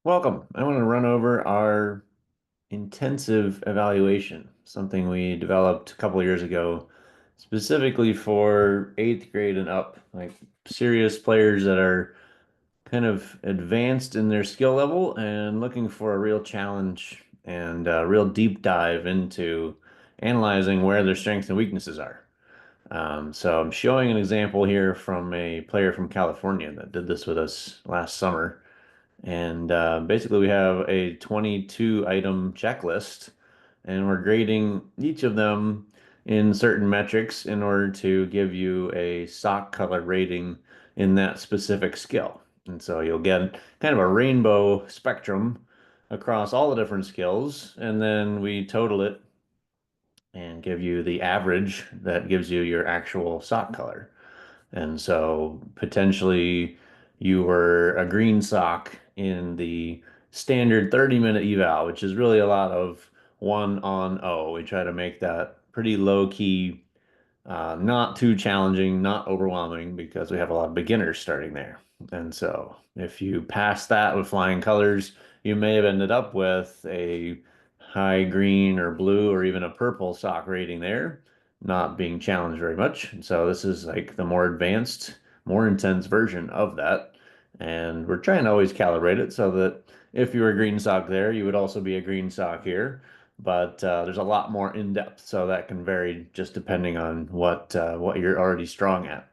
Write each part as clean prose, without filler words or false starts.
Welcome. I want to run over our intensive evaluation, something we developed a couple of years ago, specifically for eighth grade and up, like serious players that are kind of advanced in their skill level and looking for a real challenge and a real deep dive into analyzing where their strengths and weaknesses are. So I'm showing an example here from a player from California that did this with us last summer. And basically, we have a 22 item checklist, and we're grading each of them in certain metrics in order to give you a sock color rating in that specific skill. And so you'll get kind of a rainbow spectrum across all the different skills, and then we total it and give you the average that gives you your actual sock color. And so potentially you were a green sock in the standard 30-minute eval, which is really a lot of 1 on 0. We try to make that pretty low key, not too challenging, not overwhelming, because we have a lot of beginners starting there. And so if you pass that with flying colors, you may have ended up with a high green or blue or even a purple sock rating there, not being challenged very much. And so this is like the more advanced, more intense version of that. And we're trying to always calibrate it so that if you were a green sock there, you would also be a green sock here, but there's a lot more in depth, so that can vary just depending on what you're already strong at.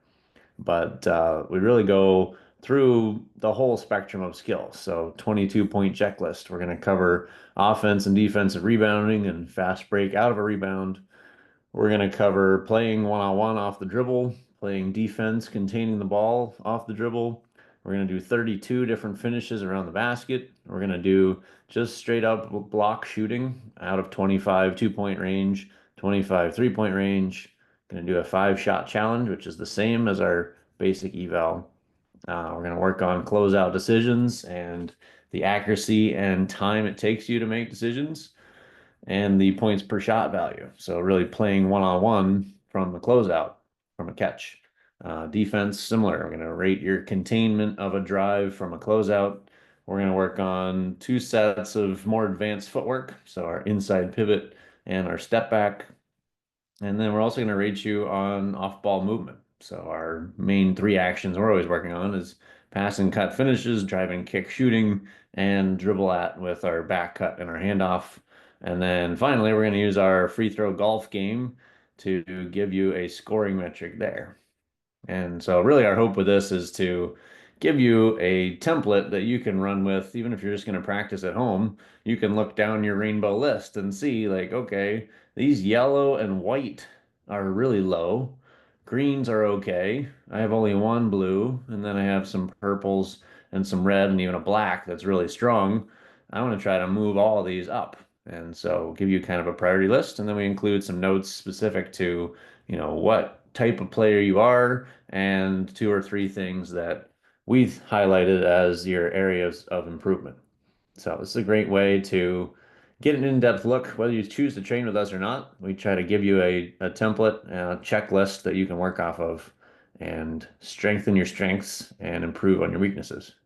But we really go through the whole spectrum of skills. So 22-point checklist. We're going to cover offense and defensive rebounding and fast break out of a rebound. We're going to cover playing one-on-one off the dribble, playing defense, containing the ball off the dribble. We're going to do 32 different finishes around the basket. We're going to do just straight up block shooting out of 25 2-point range, 25 3-point range. Going to do a 5-shot challenge, which is the same as our basic eval. We're going to work on closeout decisions and the accuracy and time it takes you to make decisions and the points per shot value. So really playing one-on-one from the closeout, from a catch. Defense, similar. We're going to rate your containment of a drive from a closeout. We're going to work on 2 sets of more advanced footwork, so our inside pivot and our step back. And then we're also going to rate you on off-ball movement. So our main 3 actions we're always working on is pass and cut finishes, drive and kick shooting, and dribble at with our back cut and our handoff. And then finally, we're going to use our free throw golf game to give you a scoring metric there. And so really our hope with this is to give you a template that you can run with, even if you're just going to practice at home. You can look down your rainbow list and see like, okay, these yellow and white are really low. Greens are okay. I have only one blue, and then I have some purples and some red and even a black that's really strong. I want to try to move all of these up. And so give you kind of a priority list, and then we include some notes specific to, what type of player you are and 2 or 3 things that we've highlighted as your areas of improvement. So this is a great way to get an in-depth look, whether you choose to train with us or not. We try to give you a template and a checklist that you can work off of and strengthen your strengths and improve on your weaknesses.